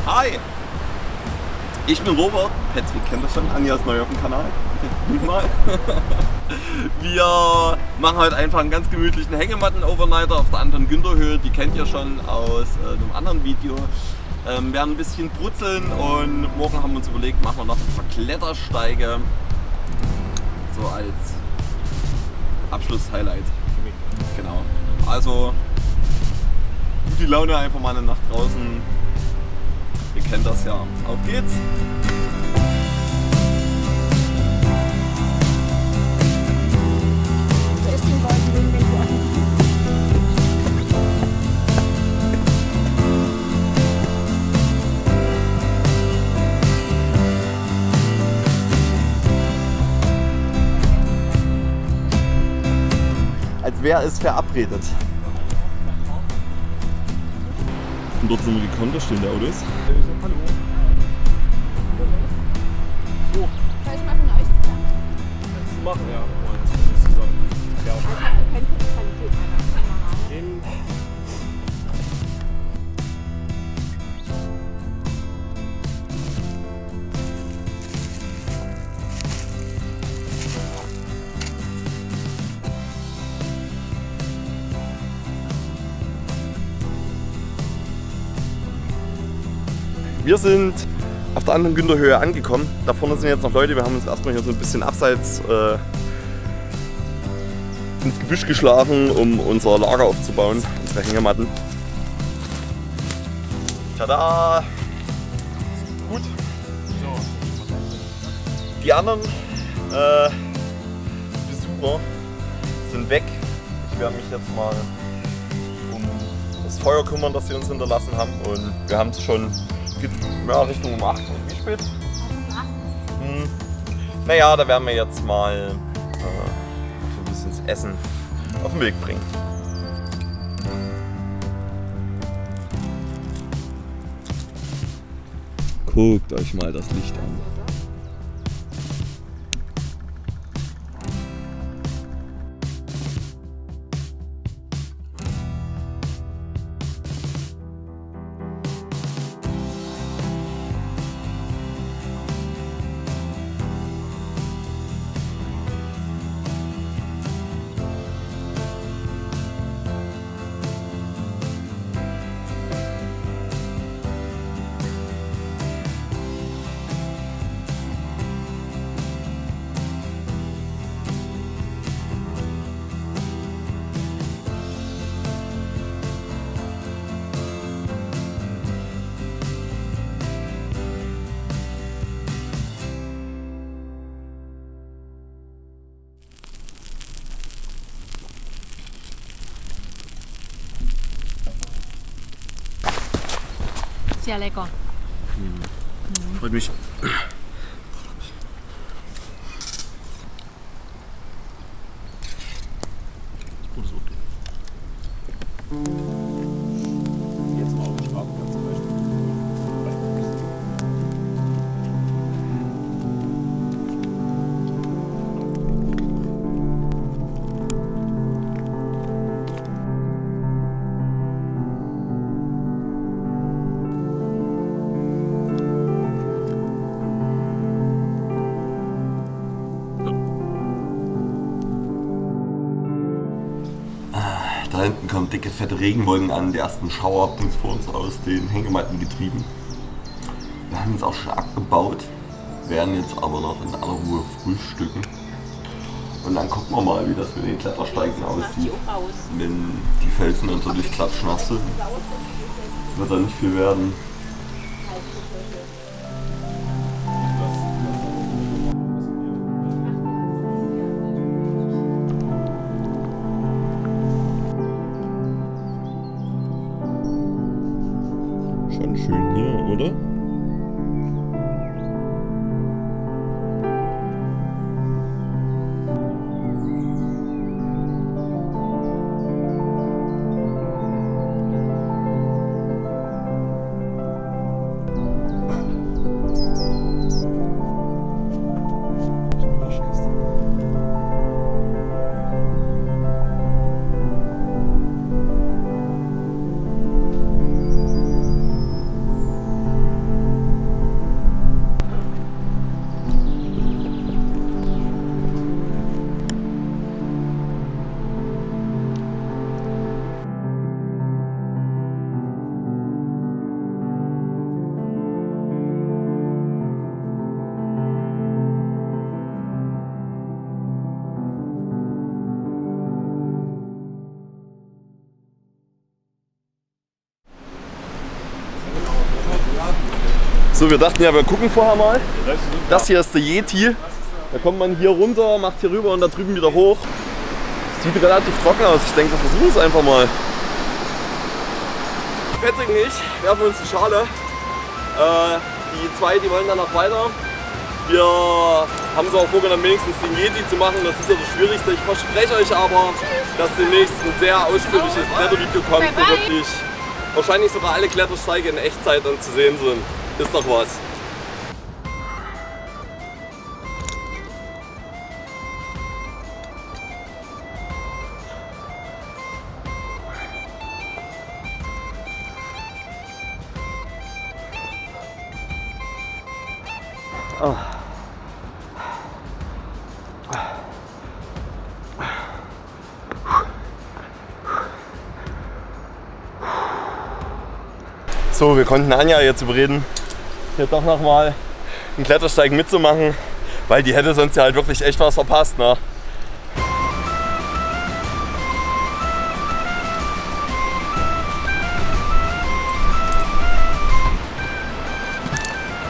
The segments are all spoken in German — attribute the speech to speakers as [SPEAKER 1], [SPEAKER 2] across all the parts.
[SPEAKER 1] Hi! Ich bin Robert, Patrick kennt das schon, Anja ist neu auf dem Kanal. Mal. Wir machen heute einfach einen ganz gemütlichen Hängematten-Overnighter auf der anderen Günterhöhe, die kennt ihr schon aus einem anderen Video. Wir werden ein bisschen brutzeln und morgen haben wir uns überlegt, machen wir noch ein paar Klettersteige, so als Abschluss-Highlight. Genau. Also gute Laune, einfach mal eine Nacht draußen. Ihr kennt das ja. Auf geht's! Als wäre es verabredet. Und dort sind wir gekommen, da stehen die Autos.
[SPEAKER 2] Hallo. So.
[SPEAKER 3] Soll ich mal von euch zusammen?
[SPEAKER 2] Kannst du machen, ja. Mal zusammen. Ja.
[SPEAKER 3] Ich habe keine Qualität meiner Kamera.
[SPEAKER 2] Den
[SPEAKER 1] Wir sind auf der anderen Günterhöhe angekommen. Da vorne sind jetzt noch Leute. Wir haben uns erstmal hier so ein bisschen abseits ins Gebüsch geschlagen, um unser Lager aufzubauen, unsere Hängematten. Tada! Gut. Die anderen Besucher sind weg. Ich werde mich jetzt mal um das Feuer kümmern, das sie uns hinterlassen haben. Und wir haben es schon ja, Richtung um 8 Uhr. Wie spät? Naja, da werden wir jetzt mal so ein bisschen das Essen auf den Weg bringen. Guckt euch mal das Licht an.
[SPEAKER 3] Sehr lecker.
[SPEAKER 1] Freut mich. Gutes okay.
[SPEAKER 2] jetzt mal auf den Schlafplatz zum Beispiel.
[SPEAKER 1] Da hinten kommen dicke, fette Regenwolken an. Der ersten Schauer hat uns vor uns aus den Hängematten getrieben. Wir haben jetzt auch schon abgebaut, werden jetzt aber noch in aller Ruhe frühstücken. Und dann gucken wir mal, wie das mit den Klettersteigen aussieht. Wenn die Felsen natürlich klatschnass sind, wird da nicht viel werden. Schon schön hier, oder? So, wir dachten ja, wir gucken vorher mal. Das hier ist der Yeti. Da kommt man hier runter, macht hier rüber und da drüben wieder hoch. Sieht relativ trocken aus. Ich denke, wir versuchen es einfach mal. Patrick und ich werfen uns die Schale. Die zwei, die wollen danach weiter. Wir haben uns auch vorgenommen, wenigstens den Yeti zu machen. Das ist ja das Schwierigste. Ich verspreche euch aber, dass demnächst ein sehr ausführliches Klettervideo kommt, wo wirklich wahrscheinlich sogar alle Klettersteige in Echtzeit dann zu sehen sind. Ist doch was. So, wir konnten Anja jetzt überreden, hier doch nochmal einen Klettersteig mitzumachen, weil die hätte sonst ja halt wirklich echt was verpasst, ne?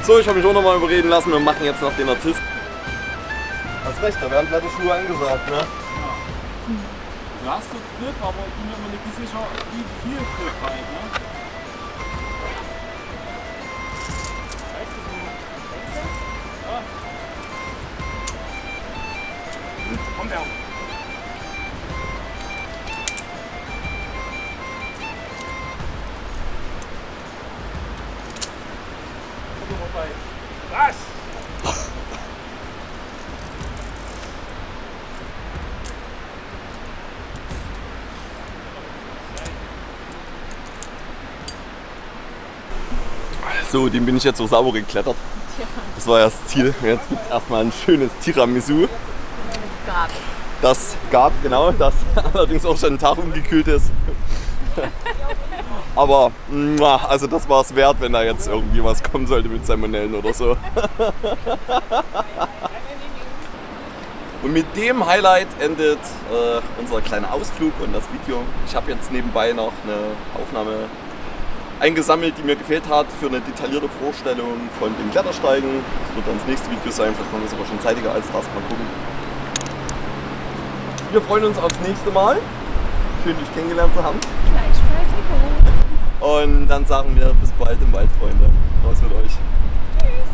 [SPEAKER 1] So, ich habe mich auch nochmal überreden lassen, wir machen jetzt noch den Artist. Hast recht, da werden Kletterschuhe angesagt, ne?
[SPEAKER 2] Du hast doch Grip, aber ich bin mir nicht sicher, wie viel Grip halt, ne? Komm her. Was?
[SPEAKER 1] So, den bin ich jetzt so sauber geklettert. Das war ja das Ziel. Jetzt gibt es erstmal ein schönes Tiramisu.
[SPEAKER 3] Gab.
[SPEAKER 1] Das gab, genau, das allerdings auch schon einen Tag umgekühlt ist. Aber, also das war es wert, wenn da jetzt irgendwie was kommen sollte mit Salmonellen oder so. Und mit dem Highlight endet unser kleiner Ausflug und das Video. Ich habe jetzt nebenbei noch eine Aufnahme eingesammelt, die mir gefehlt hat für eine detaillierte Vorstellung von den Klettersteigen. Das wird dann das nächste Video sein, vielleicht kommt es aber schon zeitiger als das. Mal gucken. Wir freuen uns aufs nächste Mal. Schön, dich kennengelernt zu haben.
[SPEAKER 3] Gleichfalls, Nico.
[SPEAKER 1] Und dann sagen wir bis bald im Wald, Freunde. Raus mit euch.
[SPEAKER 3] Tschüss.